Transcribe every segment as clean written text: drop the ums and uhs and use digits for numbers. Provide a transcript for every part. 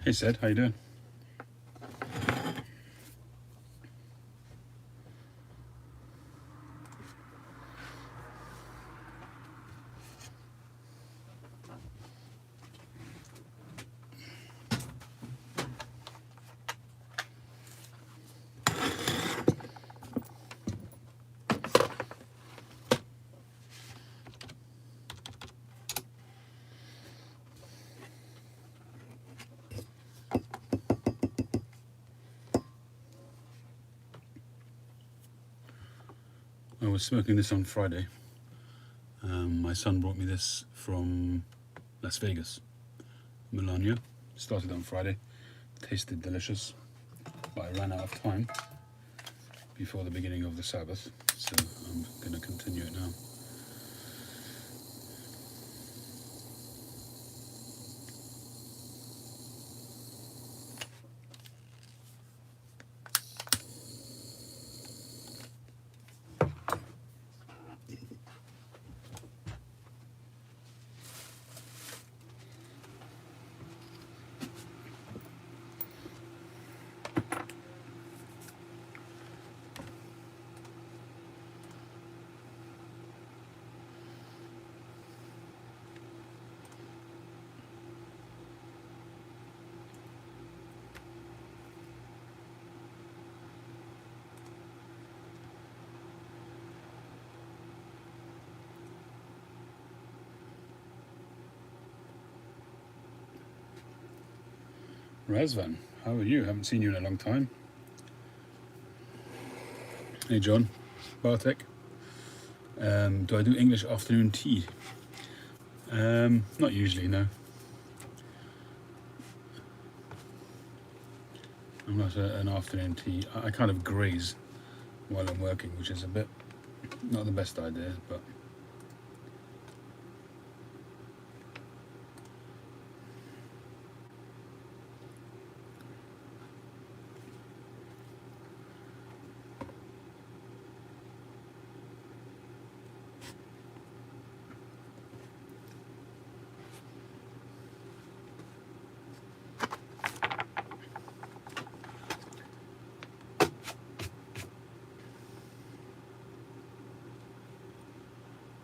Hey Sed, how you doing? I was smoking this on Friday. My son brought me this from Las Vegas, Melania. Started on Friday, tasted delicious, but I ran out of time before the beginning of the Sabbath, so I'm going to continue it now. Razvan, how are you? Haven't seen you in a long time. Hey John, Bartek. Do I do English afternoon tea? Not usually, no. I'm not an afternoon tea. I kind of graze while I'm working, which is a bit not the best idea, but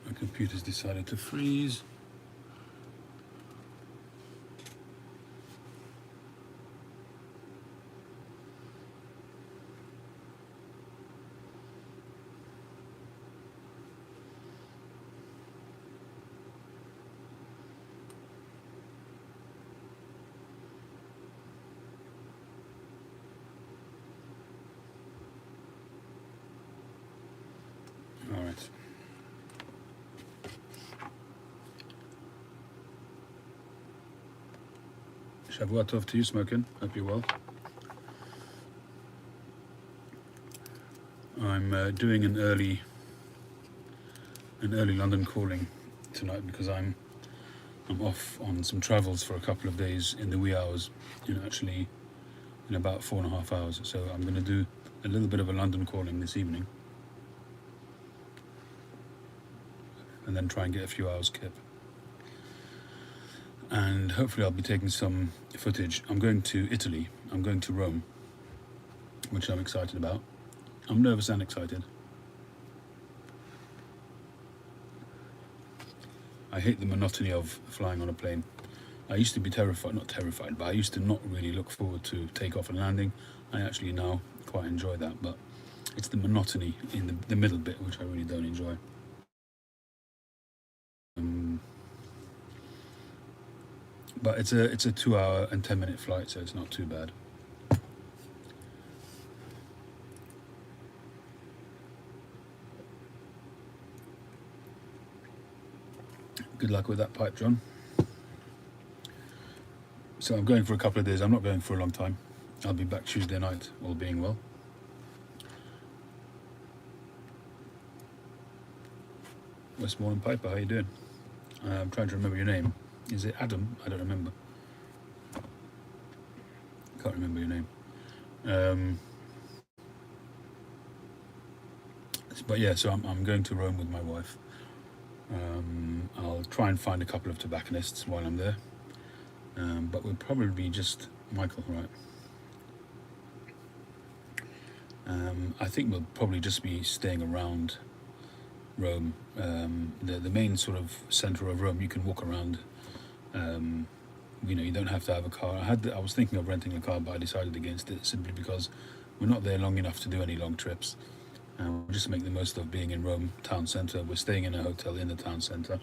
my computer's decided to freeze. All right. Shavua Tov to you, Smoking. Hope you're well. I'm doing an early London calling tonight because I'm off on some travels for a couple of days in the wee hours. Actually, in about 4.5 hours. So I'm going to do a little bit of a London calling this evening, and then try and get a few hours kip. And hopefully I'll be taking some footage. I'm going to Italy. I'm going to Rome, which I'm excited about. I'm nervous and excited. I hate the monotony of flying on a plane. I used to be not terrified, but I used to not really look forward to takeoff and landing. I actually now quite enjoy that, but it's the monotony in the middle bit which I really don't enjoy. But it's a 2 hour and 10-minute flight, so it's not too bad. Good luck with that pipe, John. So I'm going for a couple of days. I'm not going for a long time. I'll be back Tuesday night, all being well. Westmoreland Piper, how you doing? I'm trying to remember your name. Is it Adam? I don't remember. Can't remember your name. But yeah, so I'm going to Rome with my wife. I'll try and find a couple of tobacconists while I'm there. But we'll probably be just Michael, right. I think we'll probably just be staying around Rome. The main sort of centre of Rome, you can walk around. You don't have to have a car. I was thinking of renting a car, but I decided against it simply because we're not there long enough to do any long trips. We'll just make the most of being in Rome town centre. We're staying in a hotel in the town centre.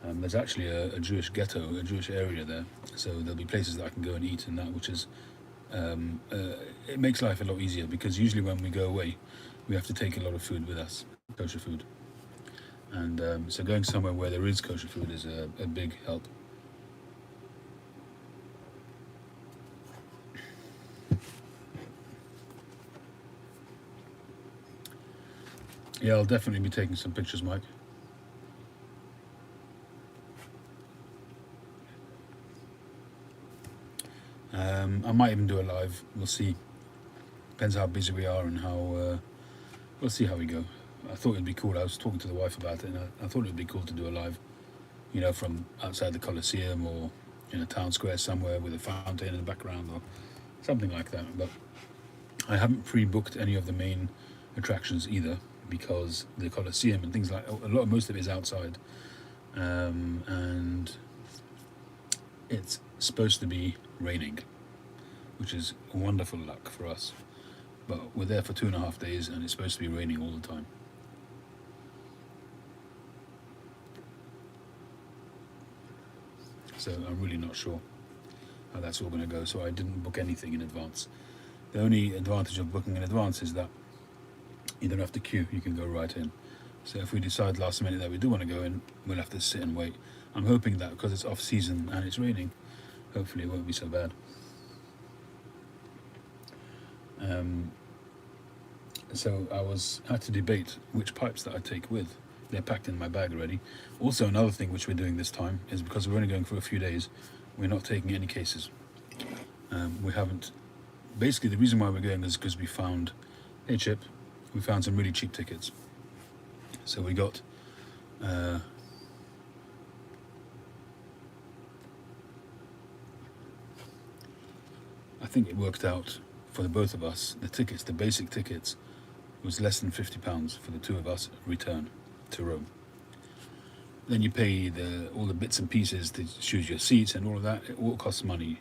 There's actually a Jewish ghetto, a Jewish area there, so there'll be places that I can go and eat and that, which is it makes life a lot easier, because usually when we go away, we have to take a lot of food with us, kosher food, and so going somewhere where there is kosher food is a big help. Yeah, I'll definitely be taking some pictures, Mike. I might even do a live. We'll see. Depends how busy we are and how. We'll see how we go. I thought it'd be cool. I was talking to the wife about it, and I thought it'd be cool to do a live. From outside the Colosseum or in a town square somewhere with a fountain in the background or something like that. But I haven't pre-booked any of the main attractions either, because the Colosseum and things like most of it is outside, and it's supposed to be raining, which is wonderful luck for us. But we're there for 2.5 days, and it's supposed to be raining all the time. So I'm really not sure how that's all going to go. So I didn't book anything in advance. The only advantage of booking in advance is that you don't have to queue, you can go right in. So if we decide last minute that we do want to go in, we'll have to sit and wait. I'm hoping that because it's off season and it's raining, hopefully it won't be so bad. So I had to debate which pipes that I take with. They're packed in my bag already. Also, another thing which we're doing this time is, because we're only going for a few days, we're not taking any cases. We haven't. Basically, the reason why we're going is because we found some really cheap tickets. So we got I think it worked out for the both of us. The basic tickets, was less than £50 for the two of us return to Rome. Then you pay all the bits and pieces to choose your seats and all of that. It all costs money.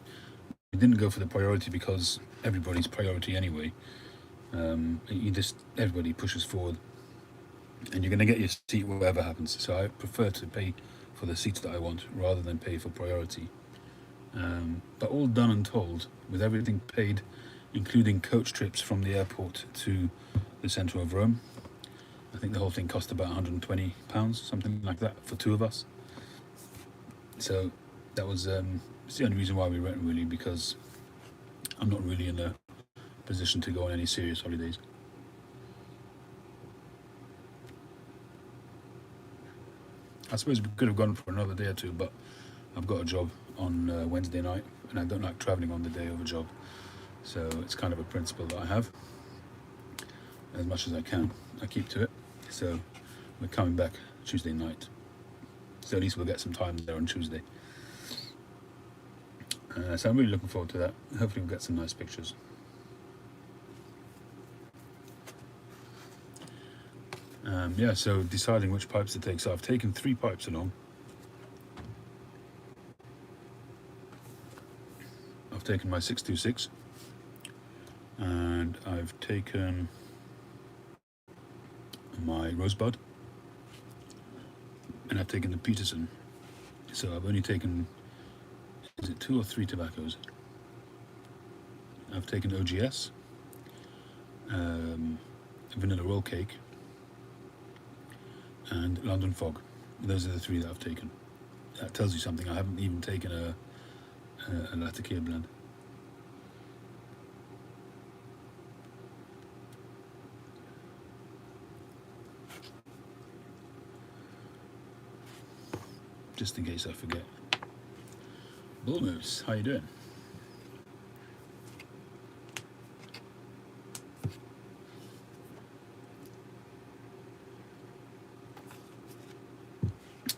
We didn't go for the priority because everybody's priority anyway. Everybody pushes forward, and you're going to get your seat whatever happens. So I prefer to pay for the seats that I want rather than pay for priority. But all done and told, with everything paid, including coach trips from the airport to the centre of Rome, I think the whole thing cost about £120, something like that, for two of us. So that was it's the only reason why we went, really, because I'm not really in a position to go on any serious holidays. I suppose we could have gone for another day or two, but I've got a job on Wednesday night, and I don't like travelling on the day of a job. So it's kind of a principle that I have. As much as I can, I keep to it. So we're coming back Tuesday night. So at least we'll get some time there on Tuesday. So I'm really looking forward to that. Hopefully we'll get some nice pictures. So deciding which pipes to take. So I've taken 3 pipes along. I've taken my 626, and I've taken my Rosebud, and I've taken the Peterson. So I've only taken, is it 2 or 3 tobaccos? I've taken OGS, Vanilla Roll Cake, and London Fog. Those are the 3 that I've taken. That tells you something. I haven't even taken a Latakia blend. Just in case I forget. Bull Moose, how you doing?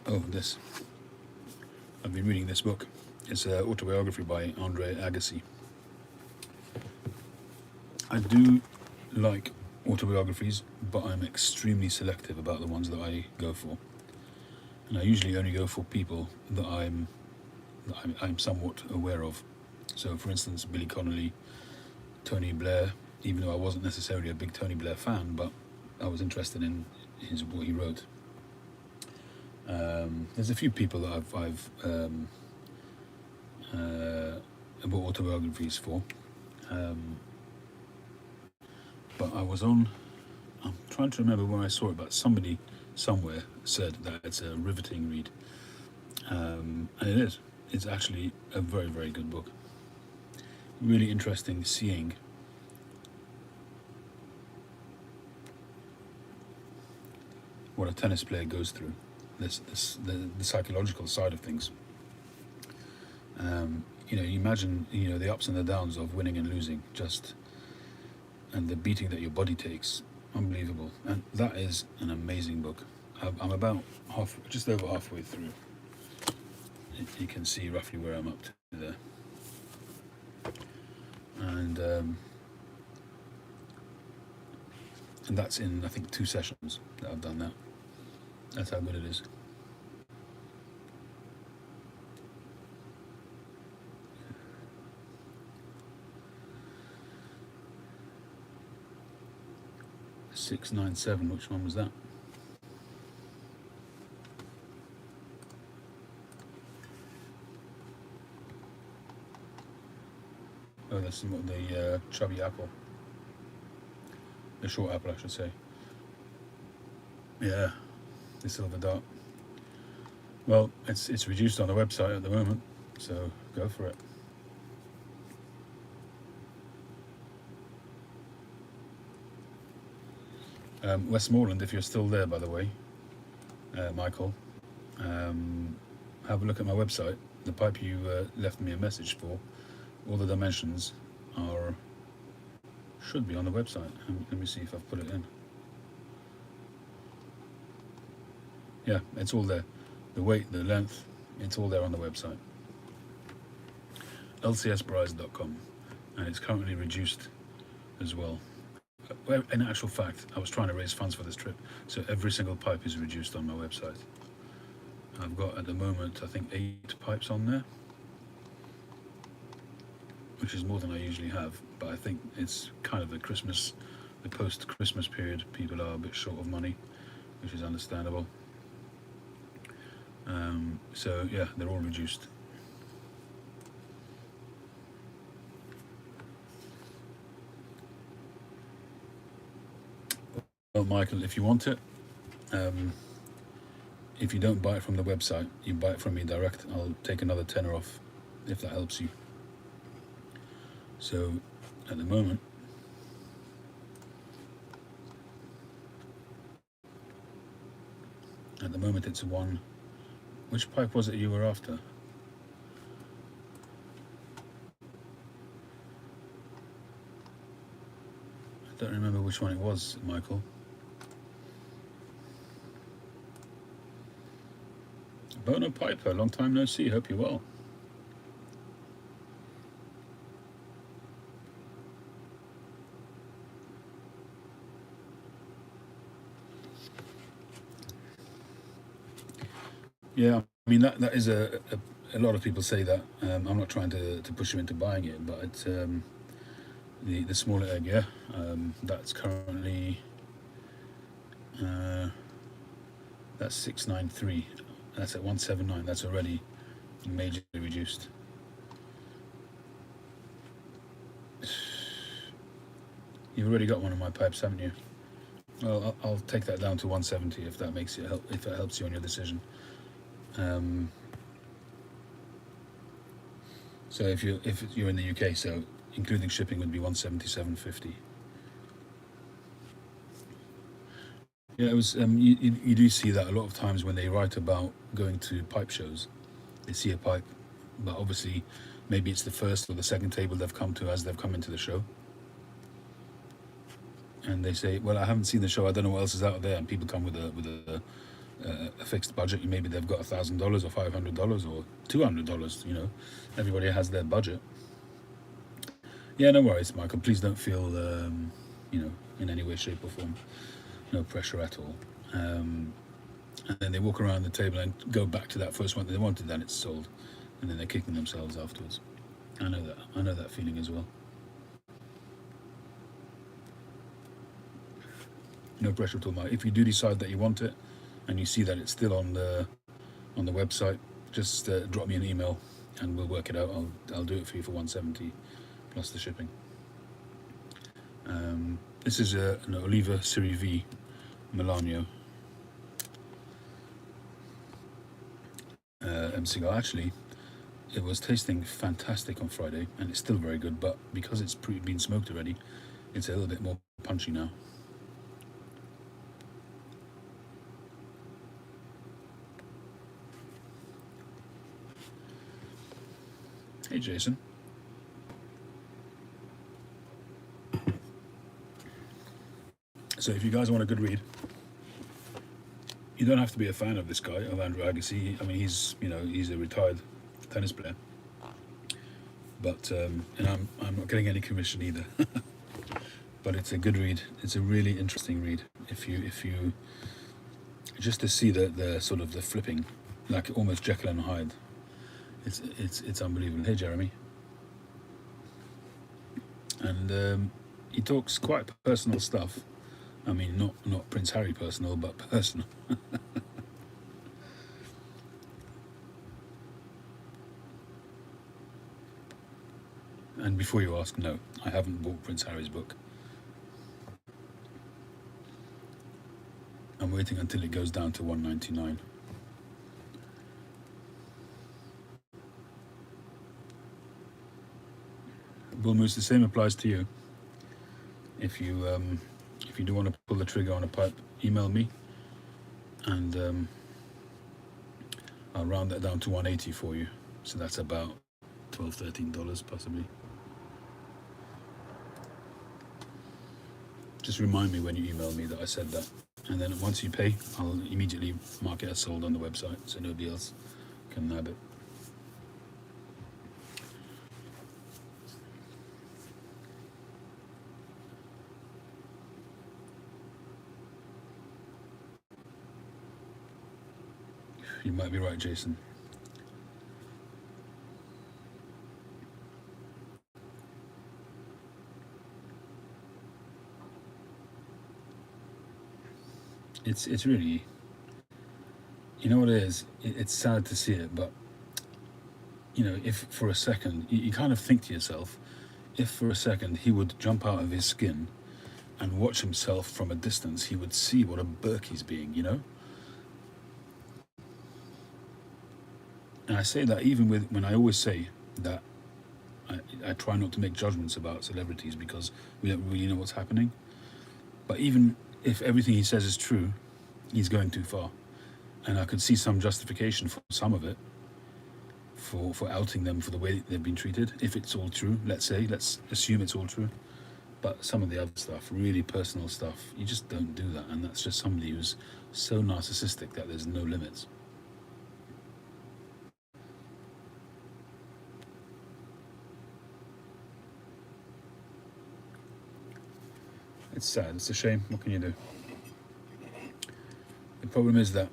Oh, this. I've been reading this book. It's an autobiography by Andre Agassi. I do like autobiographies, but I'm extremely selective about the ones that I go for. And I usually only go for people that I'm somewhat aware of. So, for instance, Billy Connolly, Tony Blair. Even though I wasn't necessarily a big Tony Blair fan, but I was interested in what he wrote. There's a few people that I've bought autobiographies for. But I'm trying to remember where I saw it, but somebody somewhere said that it's a riveting read. And it is. It's actually a very, very good book. Really interesting seeing what a tennis player goes through, the psychological side of things. You imagine, the ups and the downs of winning and losing, and the beating that your body takes. Unbelievable. And that is an amazing book. I'm about just over halfway through. You can see roughly where I'm up to there. And that's in, I think, 2 sessions that I've done that. That's how good it is. .697, which one was that? Oh, that's the chubby apple. The short apple, I should say. Yeah, the silver dart. Well, it's reduced on the website at the moment, so go for it. Westmoreland, if you're still there, by the way, Michael, have a look at my website. The pipe you left me a message for, all the dimensions should be on the website. Let me see if I've put it in. Yeah, it's all there. The weight, the length, it's all there on the website. lcsbrides.com, and it's currently reduced as well. Well, in actual fact, I was trying to raise funds for this trip, so every single pipe is reduced on my website. I've got, at the moment, I think 8 pipes on there, which is more than I usually have, but I think it's kind of the post-Christmas period. People are a bit short of money, which is understandable. So yeah, they're all reduced. Well, Michael, if you want it, if you don't buy it from the website, you buy it from me direct. I'll take another tenner off, if that helps you. So at the moment, it's a one. Which pipe was it you were after? I don't remember which one it was, Michael. Bono Piper, long time no see. Hope you're well. Yeah, I mean that is a lot of people say that. I'm not trying to push you into buying it, but it's the smaller egg, yeah. That's currently that's 693. That's at 179. That's already majorly reduced. You've already got one of my pipes, haven't you? Well, I'll take that down to 170 if that makes it if that helps you on your decision. So if you're in the UK, so including shipping would be 177.50. Yeah, it was. You do see that a lot of times when they write about going to pipe shows, they see a pipe, but obviously maybe it's the first or the second table they've come to as they've come into the show, and they say, "Well, I haven't seen the show. I don't know what else is out there." And people come with a fixed budget. Maybe they've got $1,000 or $500 or $200. Everybody has their budget. Yeah, no worries, Michael. Please don't feel, in any way, shape, or form, no pressure at all. And then they walk around the table and go back to that first one that they wanted, then it's sold, and then they're kicking themselves afterwards. I know that. I know that feeling as well. No pressure at all, Mike. If you do decide that you want it, and you see that it's still on the website, just drop me an email, and we'll work it out. I'll do it for you for 170 plus the shipping. This is an Oliva Serie V Melanio cigar. Actually, it was tasting fantastic on Friday, and it's still very good. But because it's been smoked already, it's a little bit more punchy now. Hey, Jason. So if you guys want a good read, you don't have to be a fan of this guy, of Andrew Agassi. I mean, he's a retired tennis player, but and I'm not getting any commission either. But it's a good read. It's a really interesting read. If you just to see the sort of the flipping, like almost Jekyll and Hyde. It's unbelievable. Hey, Jeremy. And he talks quite personal stuff. I mean, not Prince Harry personal, but personal. And before you ask, no, I haven't bought Prince Harry's book. I'm waiting until it goes down to $1.99. Bull Moose, the same applies to you. If you do want to pull the trigger on a pipe, email me, and I'll round that down to 180 for you. So that's about $12-13 possibly. Just remind me when you email me that I said that, and then once you pay, I'll immediately mark it as sold on the website so nobody else can nab it. You might be right, Jason. It's really, you know what it is? It's sad to see it, but if for a second you kind of think to yourself, if for a second he would jump out of his skin and watch himself from a distance, he would see what a Burke he's being, And I say that even when I always say that I try not to make judgments about celebrities because we don't really know what's happening. But even if everything he says is true, he's going too far. And I could see some justification for some of it, for outing them for the way they've been treated. If it's all true, let's assume it's all true. But some of the other stuff, really personal stuff, you just don't do that. And that's just somebody who's so narcissistic that there's no limits. It's sad. It's a shame. What can you do? The problem is that,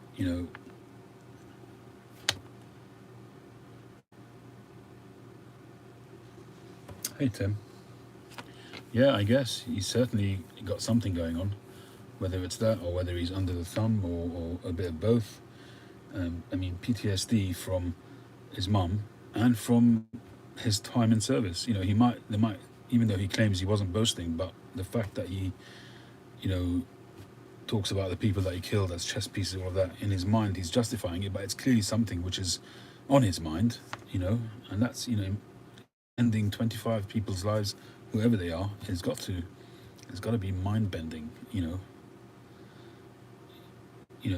Hey, Tim. Yeah, I guess he's certainly got something going on. Whether it's that or whether he's under the thumb or a bit of both. I mean, PTSD from his mum and from his time in service. There might, even though he claims he wasn't boasting, but the fact that he, talks about the people that he killed as chess pieces, all of that, in his mind, he's justifying it, but it's clearly something which is on his mind, and that's, ending 25 people's lives, whoever they are, it's got to be mind-bending,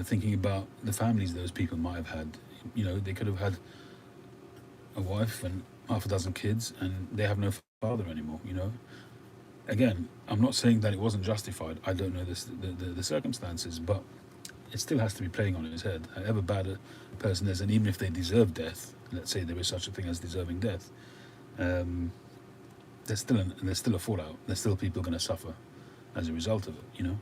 thinking about the families those people might have had. They could have had a wife and half a dozen kids, and they have no father anymore. Again, I'm not saying that it wasn't justified. I don't know the circumstances, but it still has to be playing on his head. However bad a person is, and even if they deserve death, let's say there is such a thing as deserving death, there's still a fallout. There's still people going to suffer as a result of it, you know.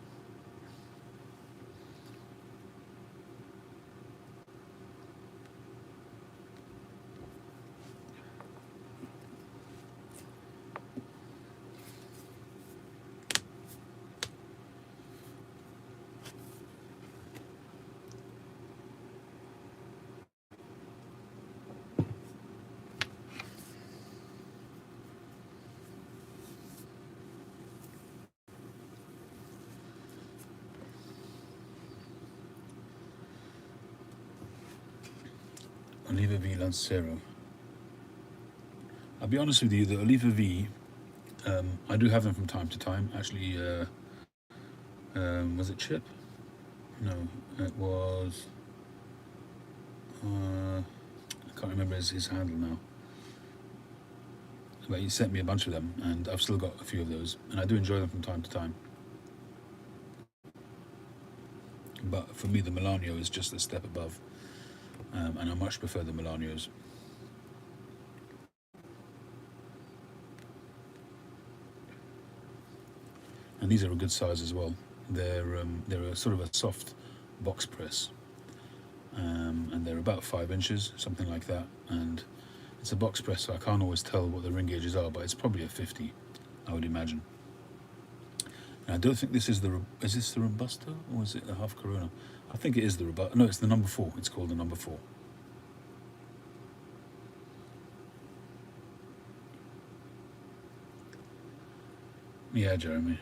Oliva V Lancero. I'll be honest with you, the Oliva V, I do have them from time to time. Actually, was it Chip? No, it was. I can't remember his handle now. But he sent me a bunch of them, and I've still got a few of those, and I do enjoy them from time to time. But for me, the Melanio is just a step above, and I much prefer the Melanios. And these are a good size as well. They're a sort of a soft box press, and they're about 5 inches, something like that. And it's a box press, so I can't always tell what the ring gauges are, but it's probably a 50, I would imagine. And I don't think this is is this the Robusto, or is it the Half Corona? I think it is the Robusto. No, it's the number 4. It's called the number 4. Yeah, Jeremy.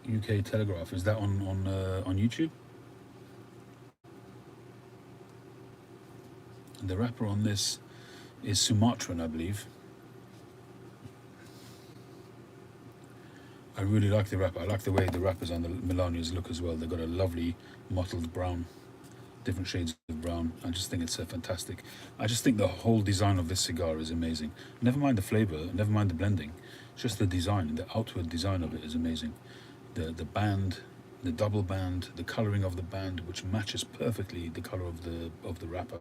UK Telegraph, is that on YouTube? And the wrapper on this is Sumatran, I believe. I really like the wrapper. I like the way the wrappers on the Melanios look as well. They've got a lovely mottled brown, different shades of brown. I just think it's fantastic. I just think the whole design of this cigar is amazing. Never mind the flavor, never mind the blending. Just the design, the outward design of it is amazing. The band, the double band, the coloring of the band, which matches perfectly the color of the wrapper.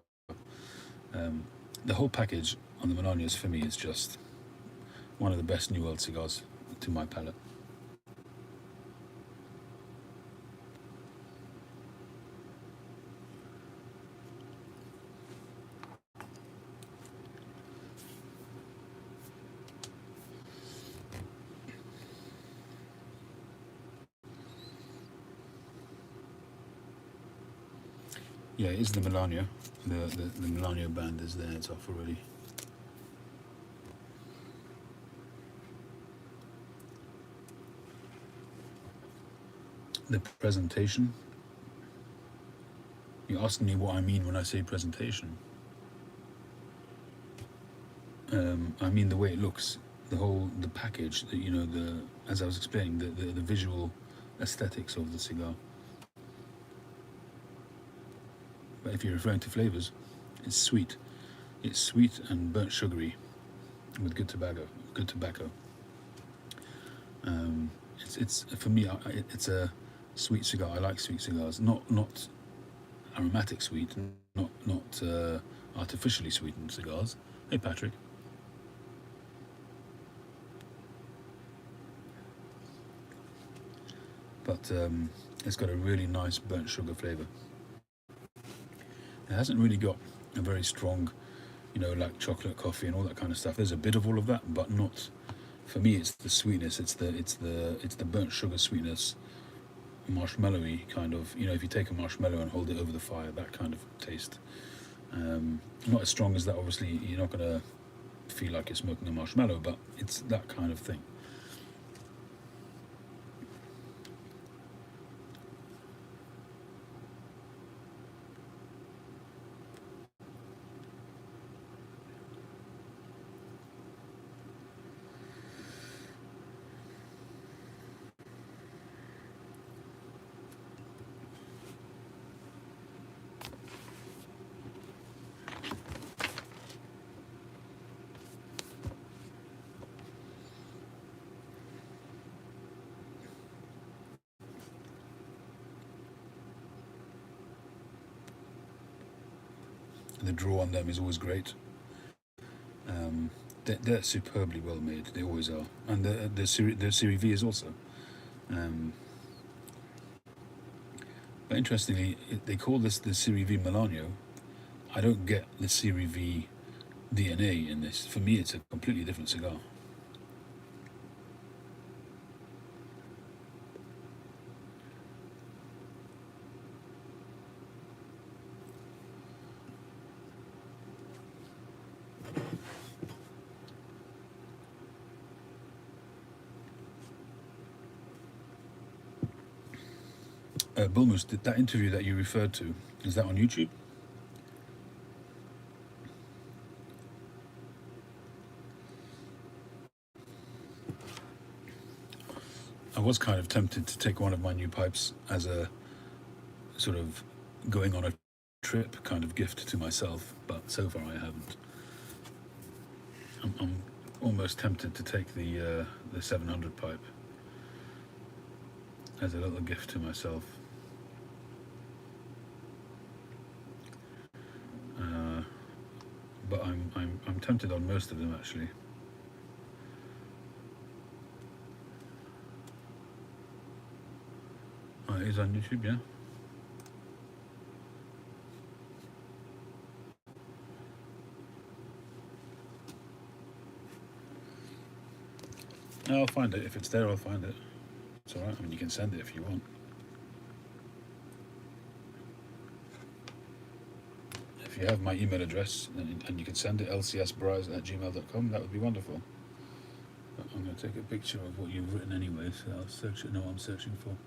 The whole package on the Melanios for me is just one of the best New World cigars to my palate. Yeah, it is the Melanio. The Melanio band is there, it's off already. The presentation. You're asking me what I mean when I say presentation. I mean the way it looks, the package, as I was explaining, the visual aesthetics of the cigar. But if you're referring to flavors, it's sweet. It's sweet and burnt sugary with good tobacco. It's for me. It's a sweet cigar. I like sweet cigars. Not aromatic sweet. Not artificially sweetened cigars. Hey, Patrick. But it's got a really nice burnt sugar flavor. It hasn't really got a very strong, like chocolate, coffee, and all that kind of stuff. There's a bit of all of that, but not. For me, it's the sweetness. It's the burnt sugar sweetness, marshmallowy kind of. If you take a marshmallow and hold it over the fire, that kind of taste. Not as strong as that. Obviously, you're not gonna feel like you're smoking a marshmallow, but it's that kind of thing. the draw on them is always great. They're superbly well made. They always are, and the Serie V is also. But interestingly, they call this the Serie V Melanio. I don't get the Serie V DNA in this. For me, it's a completely different cigar. Bulmus, that interview that you referred to, is that on YouTube? I was kind of tempted to take one of my new pipes as a sort of going on a trip kind of gift to myself, but so far I haven't. I'm almost tempted to take the 700 pipe as a little gift to myself. But I'm tempted on most of them actually. Oh, it is on YouTube, yeah. I'll find it. If it's there, I'll find it. It's alright. I mean, you can send it if you want. If you have my email address and you can send it, lcsbryce@gmail.com, that would be wonderful. But I'm going to take a picture of what you've written anyway, so I'll search it, know what I'm searching for.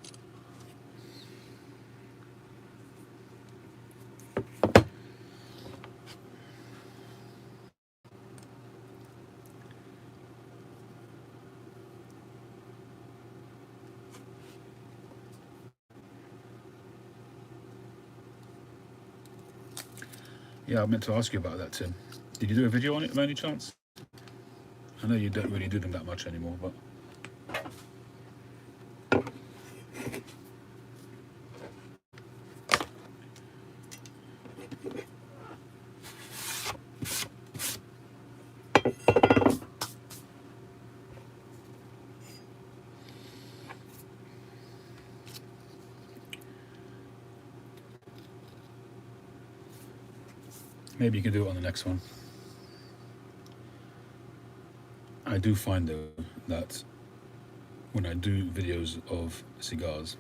Yeah, I meant to ask you about that, Tim. Did you do a video on it by any chance? I know you don't really do them that much anymore, but... maybe you can do it on the next one. I do find though that when I do videos of cigars,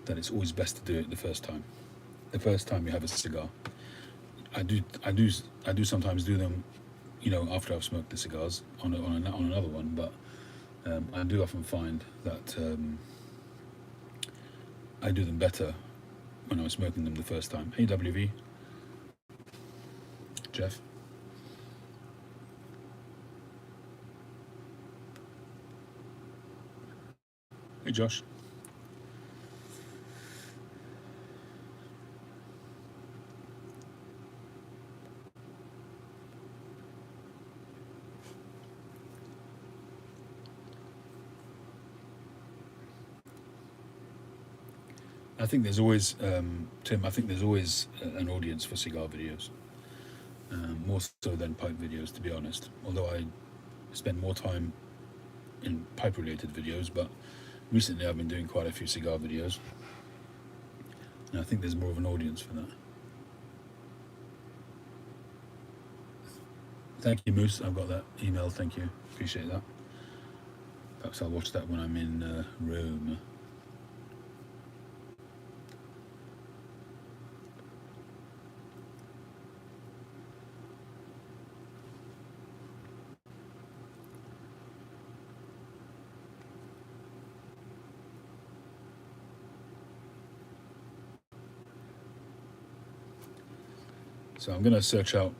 that it's always best to do it the first time. The first time you have a cigar. I do sometimes do them, you know, after I've smoked the cigars on another one, but I do often find that I do them better when I'm smoking them the first time. AWV. Jeff. Hey Josh. I think there's always, Tim, I think there's always an audience for cigar videos. More so than pipe videos, to be honest. Although I spend more time in pipe-related videos, but recently I've been doing quite a few cigar videos. And I think there's more of an audience for that. Thank you, Moose. I've got that email. Thank you. Appreciate that. Perhaps I'll watch that when I'm in Rome. So I'm going to search out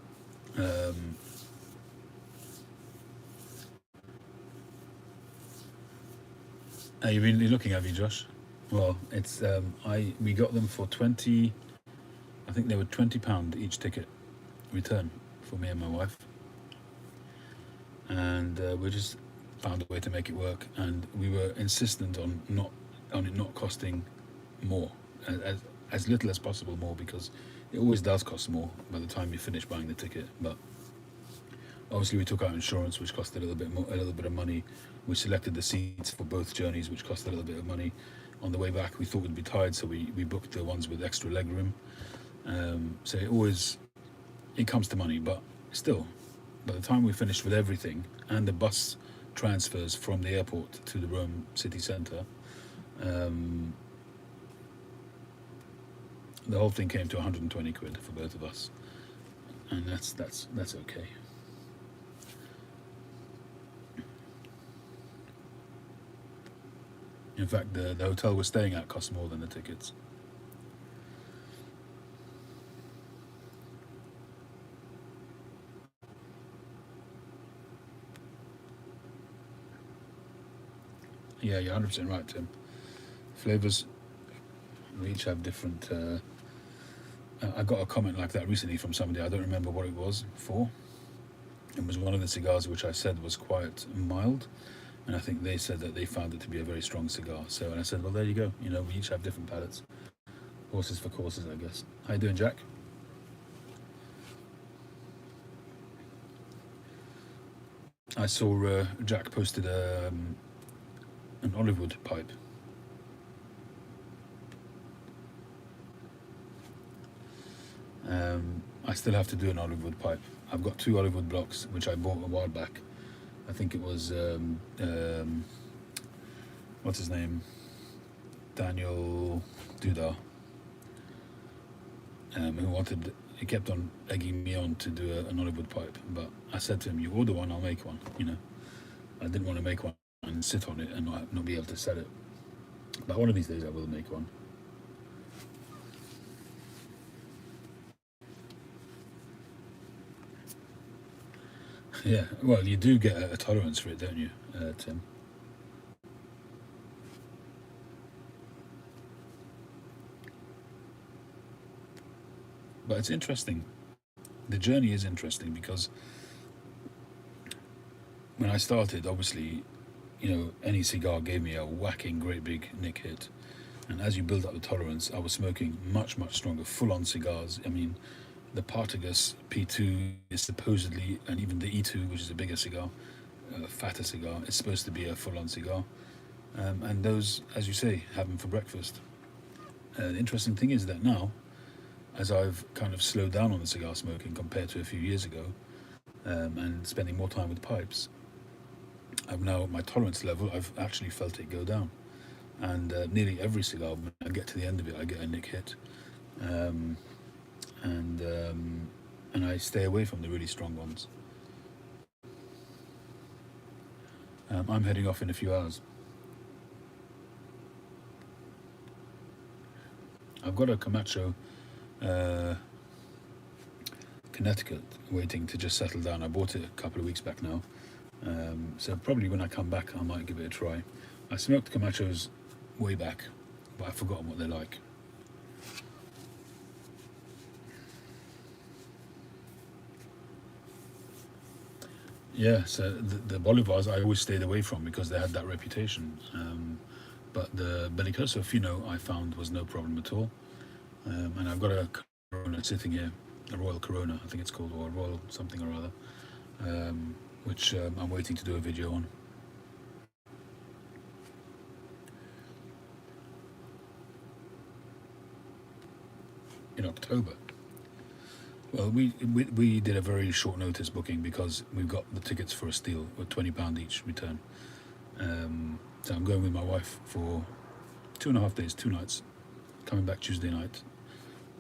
are you really looking at me, Josh? Well, it's we got them for 20. I think they were £20 each ticket return for me and my wife, and we just found a way to make it work. And we were insistent on it not costing more, as little as possible more, because It always does cost more by the time you finish buying the ticket, but obviously we took out insurance, which cost a little bit more, a little bit of money. We selected the seats for both journeys, which cost a little bit of money. On the way back, we thought we'd be tired, so we booked the ones with extra leg room. So it comes to money, but still, by the time we finished with everything and the bus transfers from the airport to the Rome city centre, the whole thing came to 120 quid for both of us, and that's okay. In fact, the hotel we're staying at costs more than the tickets. Yeah, you're 100% right, Tim. Flavors, we each have different. I got a comment like that recently from somebody. I don't remember what it was for. It was one of the cigars which I said was quite mild, and I think they said that they found it to be a very strong cigar. So, and I said, well, there you go. You know, we each have different palates. Horses for courses, I guess. How you doing, Jack? I saw Jack posted an olive wood pipe. I still have to do an olive wood pipe. I've got 2 olive wood blocks which I bought a while back. I think it was what's his name, Daniel Dudar, who wanted. He kept on egging me on to do an olive wood pipe, but I said to him, "You order one, I'll make one." You know, I didn't want to make one and sit on it and not be able to sell it. But one of these days I will make one. Yeah, well, you do get a tolerance for it, don't you, Tim? But it's interesting. The journey is interesting because when I started, obviously, you know, any cigar gave me a whacking, great big nick hit. And as you build up the tolerance, I was smoking much, much stronger, full-on cigars. I mean, the Partagas P2 is supposedly, and even the E2, which is a bigger cigar, a fatter cigar, is supposed to be a full-on cigar. And those, as you say, have them for breakfast. The interesting thing is that now, as I've kind of slowed down on the cigar smoking compared to a few years ago, and spending more time with pipes, I've now, my tolerance level, I've actually felt it go down. And nearly every cigar, when I get to the end of it, I get a nick hit. And I stay away from the really strong ones. I'm heading off in a few hours. I've got a Camacho Connecticut waiting to just settle down. I bought it a couple of weeks back now. So probably when I come back I might give it a try. I smoked Camachos way back, but I've forgotten what they're like. Yeah, so the Bolivars I always stayed away from because they had that reputation. But the Belicoso Fino I found was no problem at all. And I've got a Corona sitting here, a Royal Corona, I think it's called, or a Royal something or other, which I'm waiting to do a video on. In October. Well, we did a very short notice booking because we've got the tickets for a steal, with £20 each return. So I'm going with my wife for 2.5 days, 2 nights, coming back Tuesday night,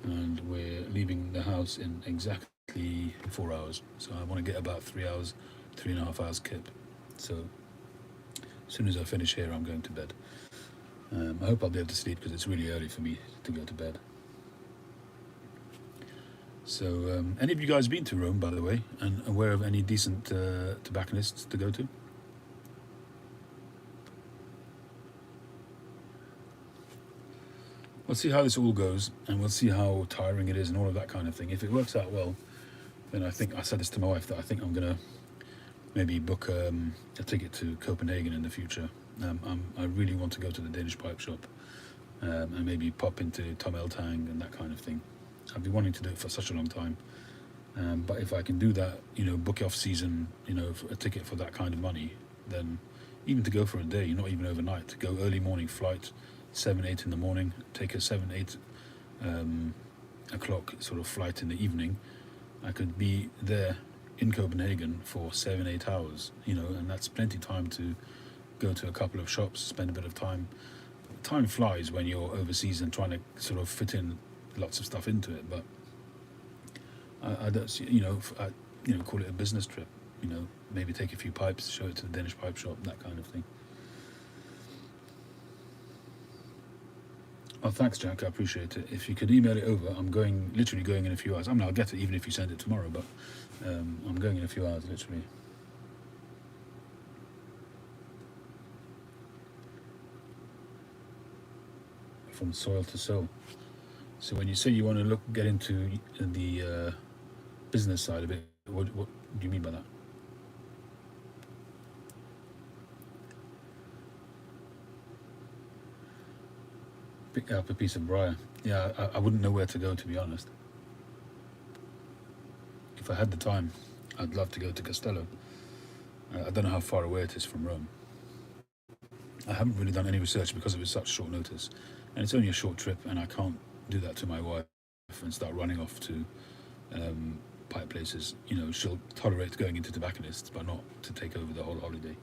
and we're leaving the house in exactly 4 hours. So I want to get about 3 hours, 3.5 hours kip. So as soon as I finish here, I'm going to bed. I hope I'll be able to sleep because it's really early for me to go to bed. So, any of you guys been to Rome, by the way, and aware of any decent tobacconists to go to? We'll see how this all goes, and we'll see how tiring it is and all of that kind of thing. If it works out well, then I think, I said this to my wife, that I think I'm going to maybe book a ticket to Copenhagen in the future. I really want to go to the Danish pipe shop, and maybe pop into Tom L Tang and that kind of thing. I've been wanting to do it for such a long time. But if I can do that, book off season, for a ticket for that kind of money, then even to go for a day, not even overnight, to go early morning flight, 7, 8 in the morning, take a 7, 8 o'clock sort of flight in the evening, I could be there in Copenhagen for 7, 8 hours, and that's plenty time to go to a couple of shops, spend a bit of time. Time flies when you're overseas and trying to sort of fit in lots of stuff into it, but I don't see, call it a business trip, maybe take a few pipes, show it to the Danish pipe shop, that kind of thing. Oh, thanks, Jack. I appreciate it. If you could email it over, I'm literally going in a few hours. I mean, I'll get it even if you send it tomorrow, but I'm going in a few hours, literally. From soil to soul. So when you say you want to get into the business side of it, what do you mean by that? Pick up a piece of briar. Yeah, I wouldn't know where to go, to be honest. If I had the time, I'd love to go to Castello. I don't know how far away it is from Rome. I haven't really done any research because it was such short notice, and it's only a short trip, and I can't do that to my wife and start running off to pipe places. She'll tolerate going into tobacconists, but not to take over the whole holiday.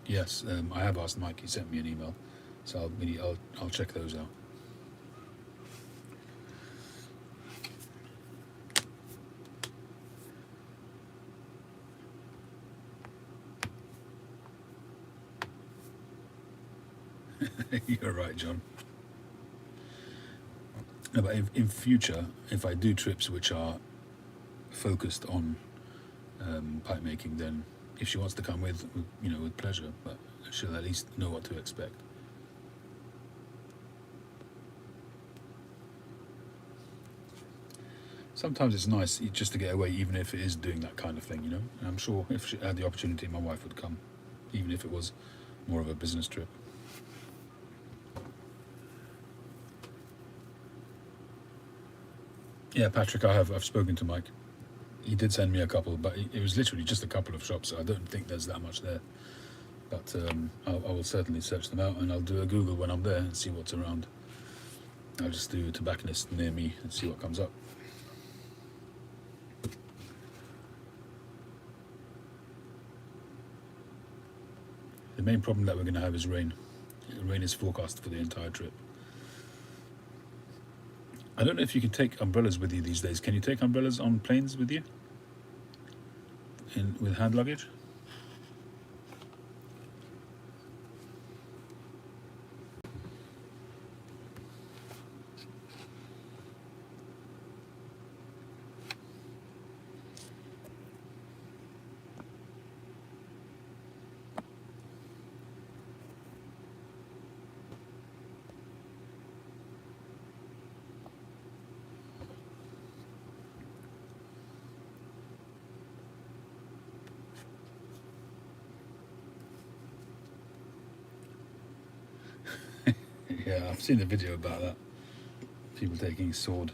Yes, I have asked Mike. He sent me an email, so I'll check those out. You're right, John. No, but in future, if I do trips which are focused on pipe making, then if she wants to come with pleasure, but she'll at least know what to expect. Sometimes it's nice just to get away, even if it is doing that kind of thing, And I'm sure if she had the opportunity, my wife would come, even if it was more of a business trip. Yeah, Patrick, I've spoken to Mike. He did send me a couple, but it was literally just a couple of shops, so I don't think there's that much there. But I will certainly search them out, and I'll do a Google when I'm there and see what's around. I'll just do a tobacconist near me and see what comes up. The main problem that we're going to have is rain. Rain is forecast for the entire trip. I don't know if you can take umbrellas with you these days. Can you take umbrellas on planes with you? With hand luggage? Yeah, I've seen a video about that. People taking sword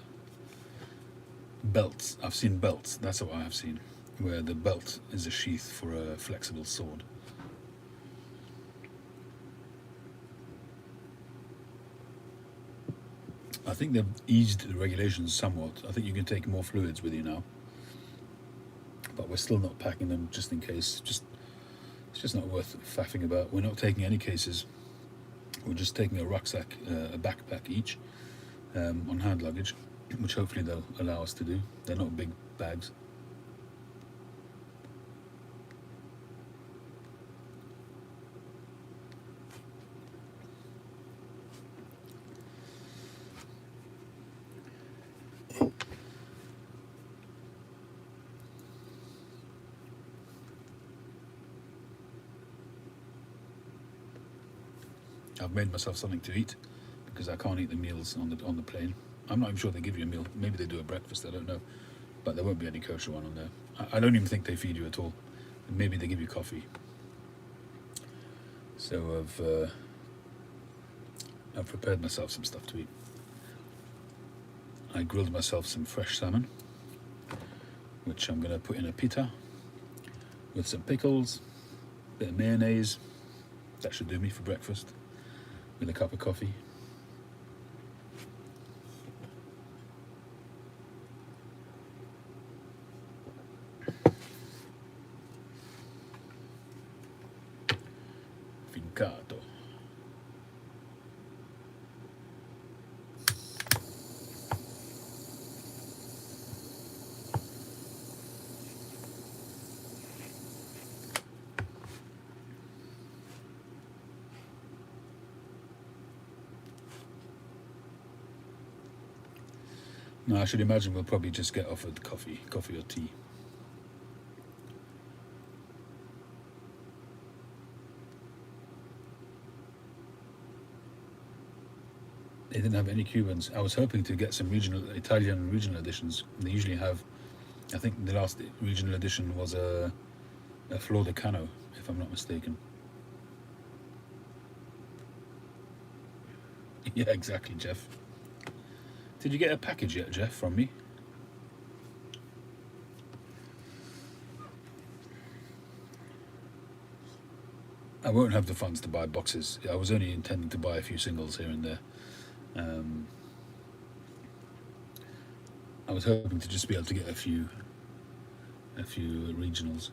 belts. I've seen belts. That's what I have seen, where the belt is a sheath for a flexible sword. I think they've eased the regulations somewhat. I think you can take more fluids with you now, but we're still not packing them just in case. It's just not worth faffing about. We're not taking any cases. We're just taking a rucksack, a backpack each, on hand luggage, which hopefully they'll allow us to do. They're not big bags. I've made myself something to eat because I can't eat the meals on the plane. I'm not even sure they give you a meal. Maybe they do a breakfast, I don't know. But there won't be any kosher one on there. I don't even think they feed you at all. Maybe they give you coffee. So I've prepared myself some stuff to eat. I grilled myself some fresh salmon, which I'm going to put in a pita with some pickles, a bit of mayonnaise. That should do me for breakfast, with a cup of coffee. Fincato. No, I should imagine we'll probably just get offered coffee or tea. They didn't have any Cubans. I was hoping to get some Italian regional editions. They usually have, I think the last regional edition was a Flor de Cano, if I'm not mistaken. Yeah, exactly, Jeff. Did you get a package yet, Jeff, from me? I won't have the funds to buy boxes. I was only intending to buy a few singles here and there. I was hoping to just be able to get a few regionals.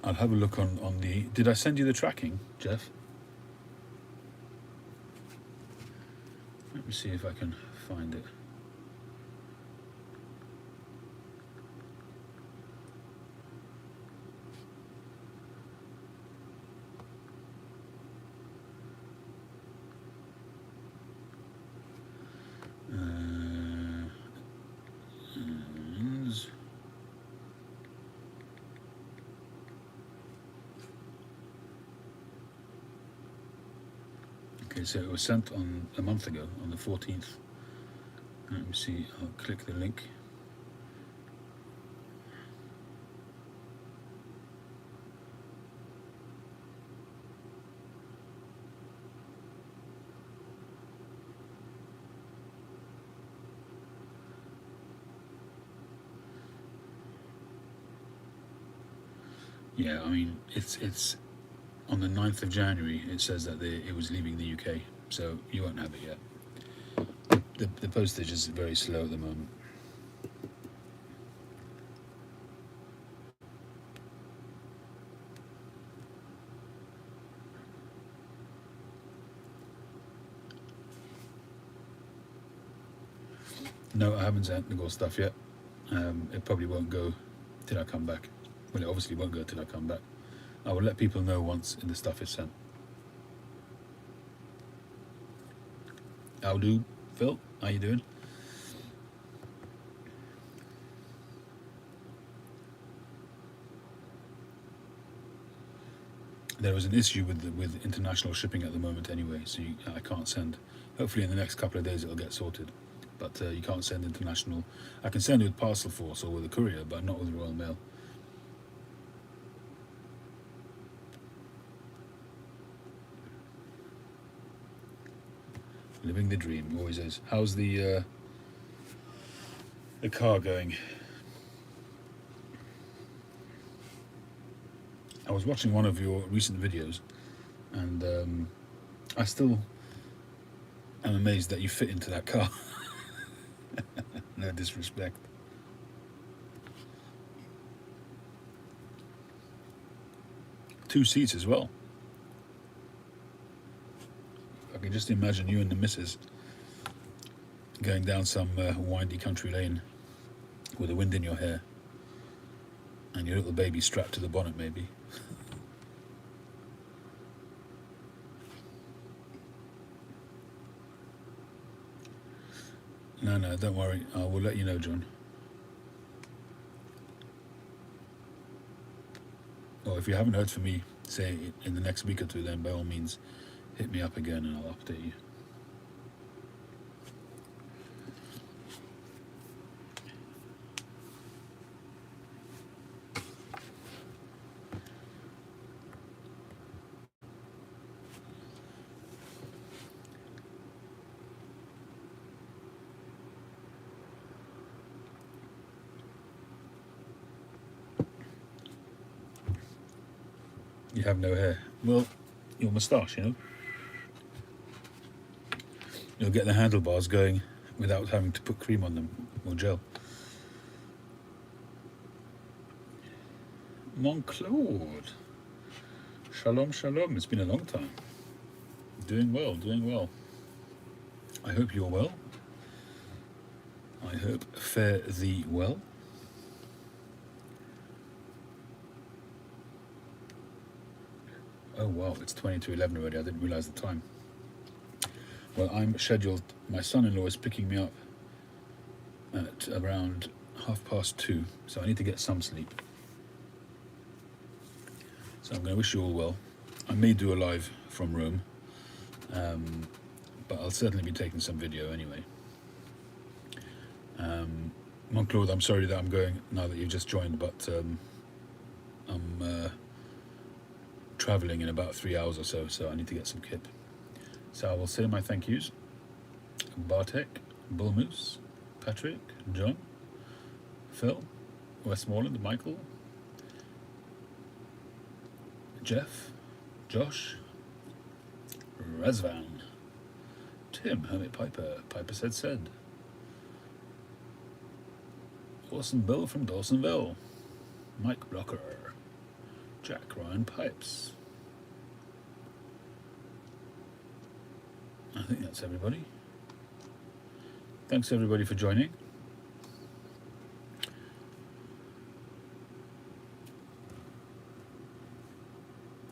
I'll have a look on the... Did I send you the tracking, Jeff? Let me see if I can find it. Okay, so it was sent on a month ago, on the 14th. Let me see, I'll click the link. Yeah, I mean, it's on the 9th of January, it says that it was leaving the UK, so you won't have it yet. The postage is very slow at the moment. No, I haven't sent the gold stuff yet. It probably won't go till I come back. Well, it obviously won't go till I come back. I will let people know once the stuff is sent. How do, Phil? How you doing? There was an issue with international shipping at the moment anyway, so I can't send. Hopefully in the next couple of days it'll get sorted. But you can't send international. I can send with Parcel Force or with a courier, but not with Royal Mail. Living the dream, always is. How's the car going? I was watching one of your recent videos, and I still am amazed that you fit into that car. No disrespect. Two seats as well. I can just imagine you and the missus going down some windy country lane with the wind in your hair and your little baby strapped to the bonnet, maybe. No, don't worry. I will let you know, John. or if you haven't heard from me, say in the next week or two, then by all means hit me up again and I'll update you. You have no hair. Well, your moustache, you know. You'll get the handlebars going without having to put cream on them or gel. Mon-Claude. Shalom, shalom. It's been a long time. Doing well, doing well. I hope you're well. I hope fare thee well. Oh wow, it's 20 to 11 already. I didn't realise the time. Well, I'm scheduled. My son-in-law is picking me up at around 2:30, so I need to get some sleep. So I'm going to wish you all well. I may do a live from Rome, but I'll certainly be taking some video anyway. Mon-Claude, I'm sorry that I'm going now that you've just joined, but I'm travelling in about 3 hours or so, so I need to get some kit. So I will say my thank yous. Bartek, Bullmoose, Patrick, John, Phil, Westmoreland, Michael, Jeff, Josh, Razvan, Tim, Hermit Piper, Piper said, Orson Bill from Dawsonville, Mike Blocker, Jack Ryan Pipes. I think that's everybody. Thanks everybody for joining.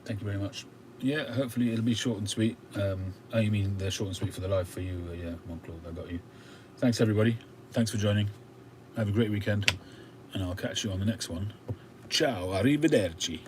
Thank you very much. Yeah, hopefully it'll be short and sweet. Oh, you mean the short and sweet for the live for you? Yeah, Mon-Claude, I got you. Thanks everybody. Thanks for joining. Have a great weekend, and I'll catch you on the next one. Ciao, arrivederci.